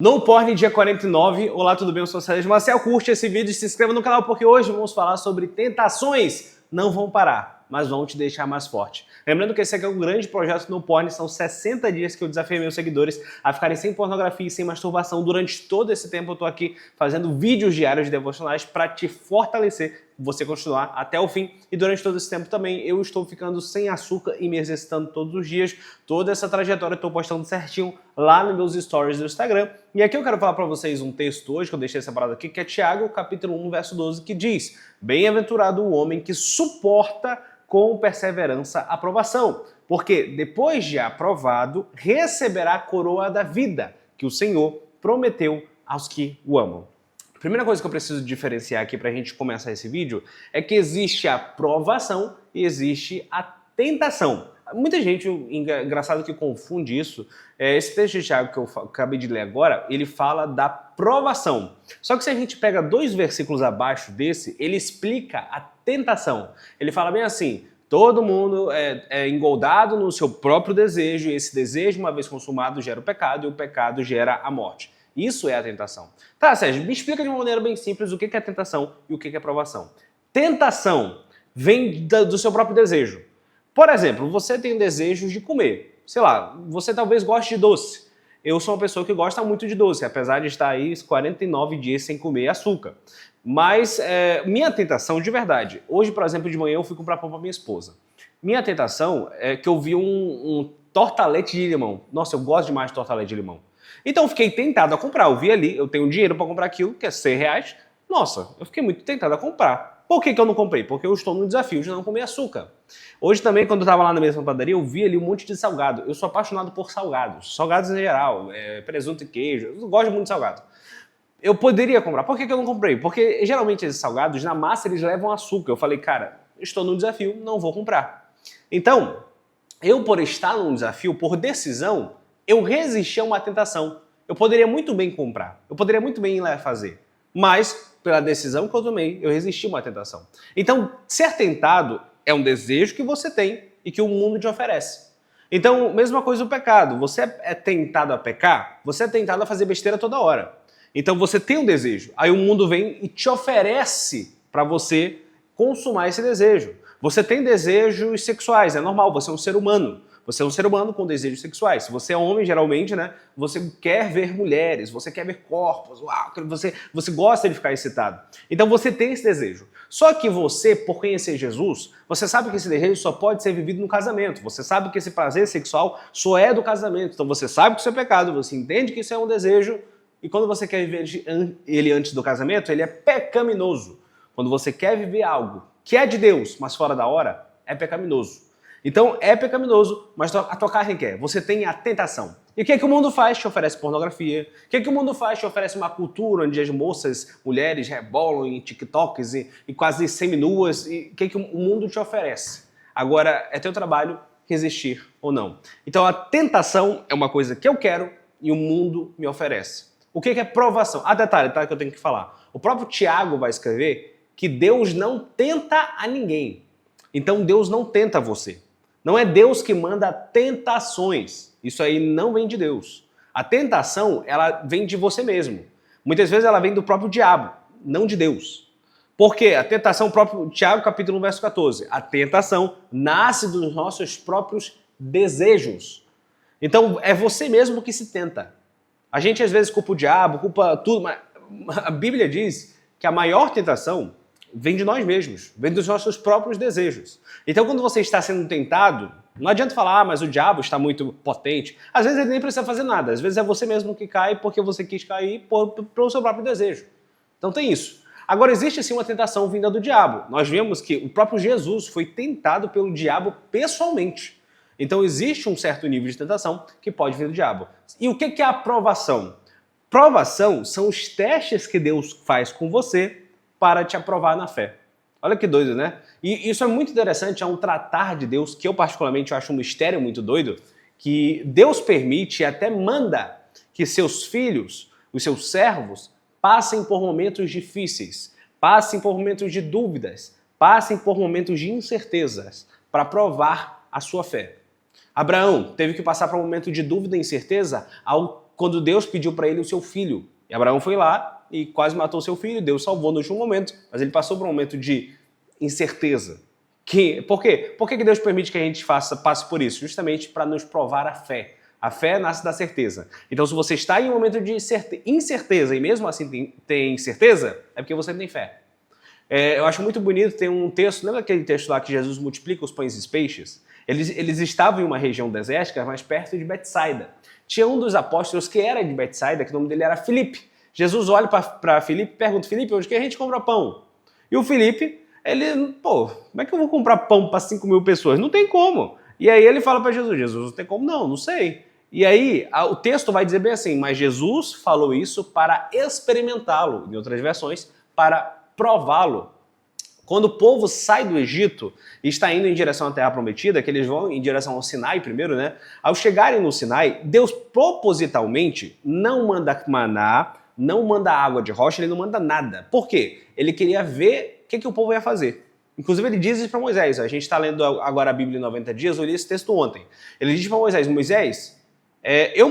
No Porn, dia 49. Olá, tudo bem? Eu sou o Sérgio Marcel. Curte esse vídeo e se inscreva no canal porque hoje vamos falar sobre tentações. Não vão parar, mas vão te deixar mais forte. Lembrando que esse aqui é um grande projeto no Porn. São 60 dias que eu desafiei meus seguidores a ficarem sem pornografia e sem masturbação. Durante todo esse tempo eu tô aqui fazendo vídeos diários de devocionais para te fortalecer, você continuar até o fim. E durante todo esse tempo também eu estou ficando sem açúcar e me exercitando todos os dias. Toda essa trajetória eu estou postando certinho lá nos meus stories do Instagram. E aqui eu quero falar para vocês um texto hoje, que eu deixei separado aqui, que é Tiago, capítulo 1, verso 12, que diz: Bem-aventurado o homem que suporta com perseverança a provação, porque depois de aprovado, receberá a coroa da vida, que o Senhor prometeu aos que o amam. A primeira coisa que eu preciso diferenciar aqui para a gente começar esse vídeo é que existe a provação e existe a tentação. Muita gente, engraçado que confunde isso. Esse texto de Tiago que eu acabei de ler agora, ele fala da provação. Só que se a gente pega 2 versículos abaixo desse, ele explica a tentação. Ele fala bem assim: todo mundo é engoldado no seu próprio desejo, e esse desejo, uma vez consumado, gera o pecado, e o pecado gera a morte. Isso é a tentação. Tá, Sérgio, me explica de uma maneira bem simples o que é tentação e o que é provação. Tentação vem do seu próprio desejo. Por exemplo, você tem desejos de comer. Sei lá, você talvez goste de doce. Eu sou uma pessoa que gosta muito de doce, apesar de estar aí 49 dias sem comer açúcar. Mas minha tentação, de verdade, hoje, por exemplo, de manhã eu fui comprar pão para minha esposa. Minha tentação é que eu vi um tortalete de limão. Nossa, eu gosto demais de tortalete de limão. Então eu fiquei tentado a comprar. Eu vi ali, eu tenho dinheiro para comprar aquilo, que é R$100. Nossa, eu fiquei muito tentado a comprar. Por que eu não comprei? Porque eu estou no desafio de não comer açúcar. Hoje também, quando eu estava lá na mesma padaria, eu vi ali um monte de salgado. Eu sou apaixonado por salgados. Salgados em geral, presunto e queijo. Eu gosto muito de salgado. Eu poderia comprar. Por que eu não comprei? Porque geralmente esses salgados, na massa, eles levam açúcar. Eu falei, cara, estou no desafio, não vou comprar. Então, eu por estar num desafio, por decisão, eu resisti a uma tentação. Eu poderia muito bem comprar. Eu poderia muito bem ir lá fazer. Mas, pela decisão que eu tomei, eu resisti a uma tentação. Então, ser tentado é um desejo que você tem e que o mundo te oferece. Então, mesma coisa o pecado. Você é tentado a pecar, você é tentado a fazer besteira toda hora. Então, você tem um desejo. Aí o mundo vem e te oferece para você consumar esse desejo. Você tem desejos sexuais, é normal, você é um ser humano. Você é um ser humano com desejos sexuais. Se você é homem, geralmente, né, você quer ver mulheres, você quer ver corpos, uau, você gosta de ficar excitado. Então você tem esse desejo. Só que você, por conhecer Jesus, você sabe que esse desejo só pode ser vivido no casamento. Você sabe que esse prazer sexual só é do casamento. Então você sabe que isso é pecado, você entende que isso é um desejo, e quando você quer viver ele antes do casamento, ele é pecaminoso. Quando você quer viver algo que é de Deus, mas fora da hora, é pecaminoso. Então é pecaminoso, mas a tua carne quer. Você tem a tentação. E o que o mundo faz? Te oferece pornografia. O que o mundo faz? Te oferece uma cultura onde as moças, mulheres rebolam em TikToks e quase seminuas. E o que o mundo te oferece? Agora é teu trabalho resistir ou não. Então a tentação é uma coisa que eu quero e o mundo me oferece. O que é provação? Ah, detalhe, tá, que eu tenho que falar. O próprio Tiago vai escrever que Deus não tenta a ninguém. Então Deus não tenta você. Não é Deus que manda tentações. Isso aí não vem de Deus. A tentação, ela vem de você mesmo. Muitas vezes ela vem do próprio diabo, não de Deus. Por quê? A tentação, o próprio Tiago, capítulo 1, verso 14. A tentação nasce dos nossos próprios desejos. Então é você mesmo que se tenta. A gente às vezes culpa o diabo, culpa tudo, mas a Bíblia diz que a maior tentação vem de nós mesmos, vem dos nossos próprios desejos. Então, quando você está sendo tentado, não adianta falar, mas o diabo está muito potente. Às vezes ele nem precisa fazer nada, às vezes é você mesmo que cai porque você quis cair pelo seu próprio desejo. Então tem isso. Agora, existe sim uma tentação vinda do diabo. Nós vemos que o próprio Jesus foi tentado pelo diabo pessoalmente. Então existe um certo nível de tentação que pode vir do diabo. E o que é a provação? Provação são os testes que Deus faz com você para te aprovar na fé. Olha que doido, né? E isso é muito interessante, é um tratar de Deus, que eu particularmente acho um mistério muito doido, que Deus permite e até manda que seus filhos, os seus servos, passem por momentos difíceis, passem por momentos de dúvidas, passem por momentos de incertezas, para provar a sua fé. Abraão teve que passar por um momento de dúvida e incerteza ao quando Deus pediu para ele o seu filho. E Abraão foi lá e quase matou seu filho, Deus salvou no último momento, mas ele passou por um momento de incerteza. Por quê? Por que Deus permite que a gente passe por isso? Justamente para nos provar a fé. A fé nasce da certeza. Então, se você está em um momento de incerteza e mesmo assim tem certeza, é porque você tem fé. Eu acho muito bonito, tem um texto, lembra aquele texto lá que Jesus multiplica os pães e os peixes? Eles estavam em uma região desértica, mas perto de Betsaida. Tinha um dos apóstolos que era de Betsaida, que o nome dele era Filipe. Jesus olha para Filipe e pergunta, Filipe, onde que a gente compra pão? E o Filipe, como é que eu vou comprar pão para 5.000 pessoas? Não tem como. E aí ele fala para Jesus, não tem como não sei. E aí o texto vai dizer bem assim, mas Jesus falou isso para experimentá-lo, em outras versões, para prová-lo. Quando o povo sai do Egito e está indo em direção à Terra Prometida, que eles vão em direção ao Sinai primeiro, né? Ao chegarem no Sinai, Deus propositalmente não manda maná, não manda água de rocha, ele não manda nada. Por quê? Ele queria ver o que o povo ia fazer. Inclusive ele diz isso para Moisés. A gente está lendo agora a Bíblia em 90 dias, eu li esse texto ontem. Ele diz para Moisés, eu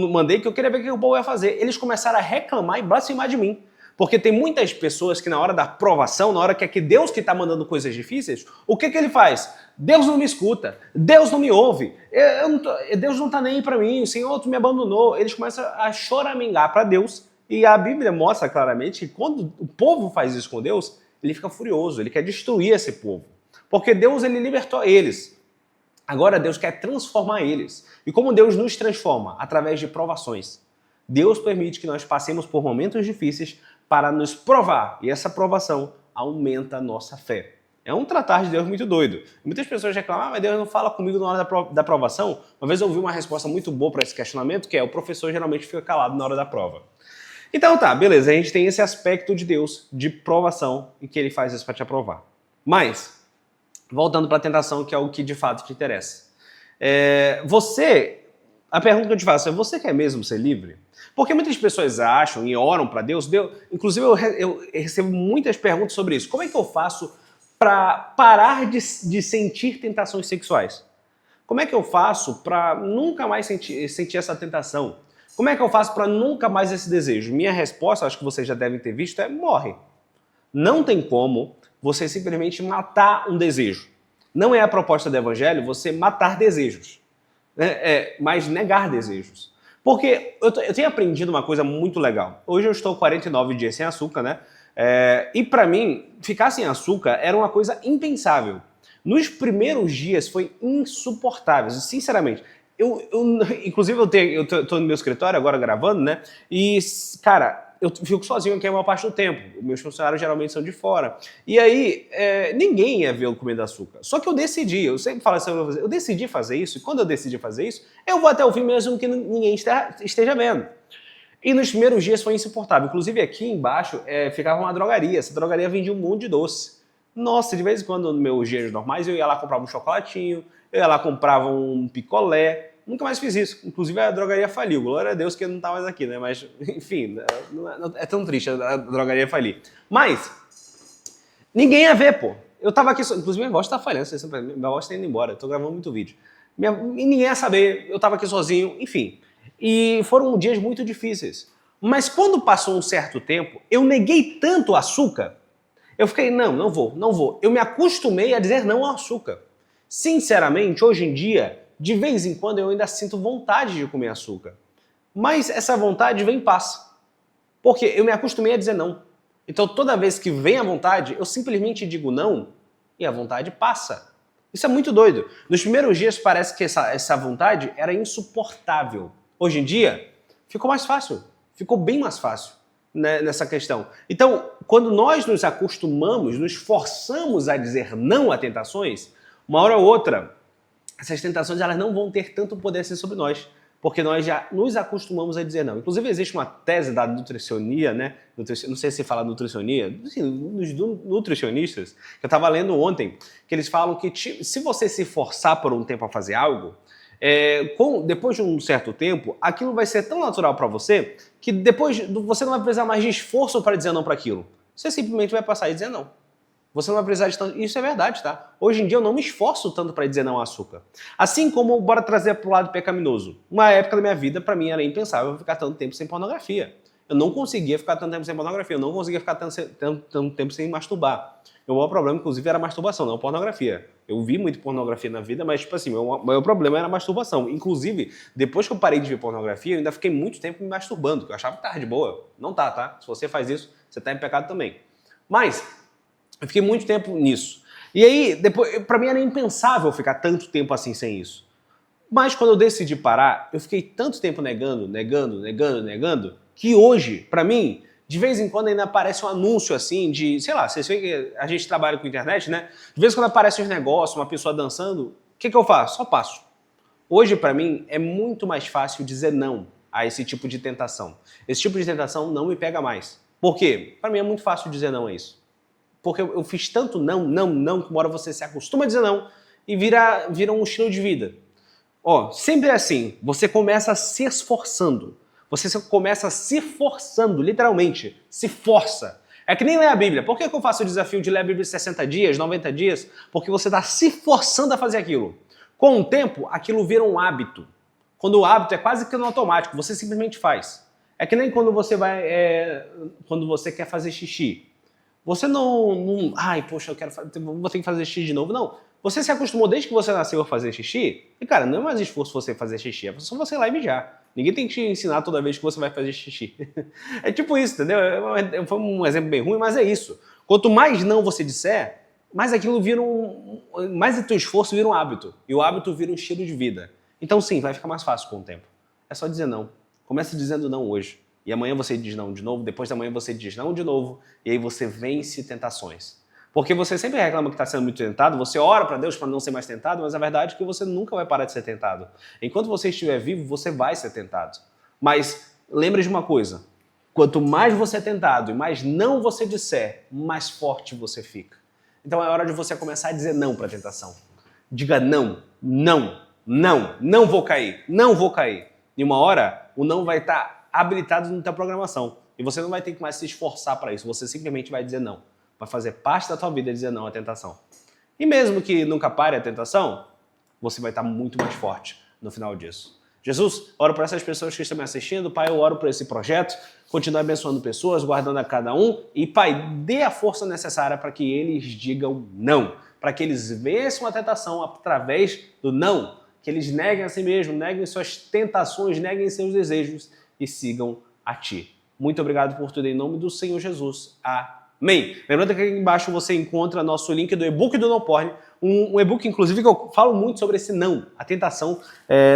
mandei que eu queria ver o que o povo ia fazer. Eles começaram a reclamar e blasfemar de mim. Porque tem muitas pessoas que na hora da provação, na hora que é que Deus que está mandando coisas difíceis, o que ele faz? Deus não me escuta, Deus não me ouve, Deus não está nem aí para mim, o Senhor me abandonou. Eles começam a choramingar para Deus e a Bíblia mostra claramente que quando o povo faz isso com Deus, ele fica furioso, ele quer destruir esse povo. Porque Deus ele libertou eles. Agora Deus quer transformar eles. E como Deus nos transforma? Através de provações. Deus permite que nós passemos por momentos difíceis para nos provar. E essa provação aumenta a nossa fé. É um tratar de Deus muito doido. Muitas pessoas reclamam, mas Deus não fala comigo na hora da provação. Uma vez eu ouvi uma resposta muito boa para esse questionamento, que é o professor geralmente fica calado na hora da prova. Então tá, beleza, a gente tem esse aspecto de Deus, de provação, em que ele faz isso para te aprovar. Mas, voltando para a tentação, que é o que de fato te interessa. A pergunta que eu te faço é, você quer mesmo ser livre? Porque muitas pessoas acham e oram para Deus, inclusive eu recebo muitas perguntas sobre isso. Como é que eu faço para parar de sentir tentações sexuais? Como é que eu faço para nunca mais sentir essa tentação? Como é que eu faço para nunca mais esse desejo? Minha resposta, acho que vocês já devem ter visto, é morre. Não tem como você simplesmente matar um desejo. Não é a proposta do Evangelho você matar desejos, mas negar desejos. Porque eu tenho aprendido uma coisa muito legal. Hoje eu estou 49 dias sem açúcar, né? E para mim, ficar sem açúcar era uma coisa impensável. Nos primeiros dias foi insuportável, sinceramente. Inclusive, eu tô no meu escritório agora gravando, né? E, cara, eu fico sozinho aqui a maior parte do tempo. Meus funcionários geralmente são de fora. E aí, ninguém ia ver eu comendo açúcar. Só que eu sempre falo assim, eu decidi fazer isso, e quando eu decidi fazer isso, eu vou até o fim mesmo que ninguém esteja vendo. E nos primeiros dias foi insuportável. Inclusive aqui embaixo ficava uma drogaria. Essa drogaria vendia um monte de doce. Nossa, de vez em quando, nos meus dias normais, eu ia lá comprava um chocolatinho, eu ia lá comprava um picolé. Nunca mais fiz isso. Inclusive a drogaria faliu. Glória a Deus que não tá mais aqui, né? Mas, enfim, é tão triste a drogaria falir. Mas, ninguém ia ver, pô. Eu tava aqui, inclusive minha voz tá falhando, minha voz tá indo embora, eu tô gravando muito vídeo. E ninguém ia saber, eu tava aqui sozinho, enfim. E foram dias muito difíceis. Mas quando passou um certo tempo, eu neguei tanto o açúcar, eu fiquei, não vou. Eu me acostumei a dizer não ao açúcar. Sinceramente, hoje em dia, de vez em quando eu ainda sinto vontade de comer açúcar. Mas essa vontade vem e passa. Porque eu me acostumei a dizer não. Então toda vez que vem a vontade, eu simplesmente digo não e a vontade passa. Isso é muito doido. Nos primeiros dias parece que essa vontade era insuportável. Hoje em dia, ficou mais fácil. Ficou bem mais fácil, né, nessa questão. Então, quando nós nos acostumamos, nos forçamos a dizer não a tentações, uma hora ou outra, essas tentações elas não vão ter tanto poder assim sobre nós, porque nós já nos acostumamos a dizer não. Inclusive existe uma tese da nutricionia, né? Não sei se fala nutricionia, dos nutricionistas, que eu estava lendo ontem, que eles falam que se você se forçar por um tempo a fazer algo, depois de um certo tempo, aquilo vai ser tão natural para você que depois você não vai precisar mais de esforço para dizer não para aquilo. Você simplesmente vai passar e dizer não. Você não vai precisar de tanto... Isso é verdade, tá? Hoje em dia eu não me esforço tanto para dizer não ao açúcar. Assim como, bora trazer pro lado pecaminoso. Uma época da minha vida, para mim, era impensável ficar tanto tempo sem pornografia. Eu não conseguia ficar tanto tempo sem pornografia. Eu não conseguia ficar tanto tempo sem masturbar. O maior problema, inclusive, era a masturbação, não a pornografia. Eu vi muito pornografia na vida, mas, tipo assim, o maior problema era a masturbação. Inclusive, depois que eu parei de ver pornografia, eu ainda fiquei muito tempo me masturbando, porque eu achava que tava de boa. Não tá? Se você faz isso, você tá em pecado também. Mas... eu fiquei muito tempo nisso. E aí, depois, pra mim era impensável ficar tanto tempo assim sem isso. Mas quando eu decidi parar, eu fiquei tanto tempo negando, que hoje, pra mim, de vez em quando ainda aparece um anúncio assim de, sei lá, vocês veem que a gente trabalha com internet, né? De vez em quando aparece uns negócios, uma pessoa dançando, o que eu faço? Só passo. Hoje, pra mim, é muito mais fácil dizer não a esse tipo de tentação. Esse tipo de tentação não me pega mais. Por quê? Pra mim é muito fácil dizer não a isso. Porque eu fiz tanto não, que uma hora você se acostuma a dizer não e vira um estilo de vida. Ó, sempre é assim, você começa se esforçando. Você começa se forçando, literalmente, se força. É que nem ler a Bíblia. Por que eu faço o desafio de ler a Bíblia em 60 dias, 90 dias? Porque você está se forçando a fazer aquilo. Com o tempo, aquilo vira um hábito. Quando o hábito é quase que no automático, você simplesmente faz. É que nem quando você quando você quer fazer xixi. Você não ai, poxa, vou ter que fazer xixi de novo. Não. Você se acostumou desde que você nasceu a fazer xixi, e cara, não é mais esforço você fazer xixi, é só você ir lá e mijar. Ninguém tem que te ensinar toda vez que você vai fazer xixi. É tipo isso, entendeu? Foi um exemplo bem ruim, mas é isso. Quanto mais não você disser, mais aquilo vira mais o teu esforço vira um hábito. E o hábito vira um estilo de vida. Então sim, vai ficar mais fácil com o tempo. É só dizer não. Comece dizendo não hoje. E amanhã você diz não de novo, depois da manhã você diz não de novo, e aí você vence tentações. Porque você sempre reclama que está sendo muito tentado, você ora para Deus para não ser mais tentado, mas a verdade é que você nunca vai parar de ser tentado. Enquanto você estiver vivo, você vai ser tentado. Mas lembre de uma coisa, quanto mais você é tentado e mais não você disser, mais forte você fica. Então é hora de você começar a dizer não para a tentação. Diga não, não vou cair, não vou cair. E uma hora, o não vai estar habilitado na tua programação. E você não vai ter que mais se esforçar para isso. Você simplesmente vai dizer não. Vai fazer parte da tua vida dizer não à tentação. E mesmo que nunca pare a tentação, você vai estar muito mais forte no final disso. Jesus, oro por essas pessoas que estão me assistindo. Pai, eu oro por esse projeto. Continue abençoando pessoas, guardando a cada um. E, Pai, dê a força necessária para que eles digam não. Para que eles vençam a tentação através do não. Que eles neguem a si mesmos, neguem suas tentações, neguem seus desejos e sigam a Ti. Muito obrigado por tudo em nome do Senhor Jesus. Amém. Lembrando que aqui embaixo você encontra nosso link do e-book do No Porn, um e-book, inclusive, que eu falo muito sobre esse não, a tentação.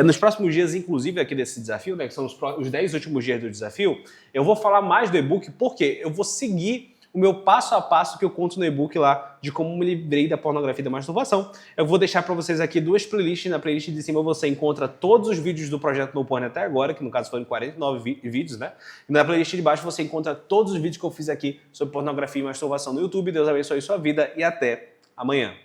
Nos próximos dias, inclusive, aqui desse desafio, né, que são os 10 últimos dias do desafio, eu vou falar mais do e-book, porque eu vou seguir o meu passo a passo que eu conto no e-book lá de como me livrei da pornografia e da masturbação. Eu vou deixar para vocês aqui duas playlists. Na playlist de cima você encontra todos os vídeos do projeto No Porn até agora, que no caso foram 49 vídeos, né? E na playlist de baixo você encontra todos os vídeos que eu fiz aqui sobre pornografia e masturbação no YouTube. Deus abençoe sua vida e até amanhã.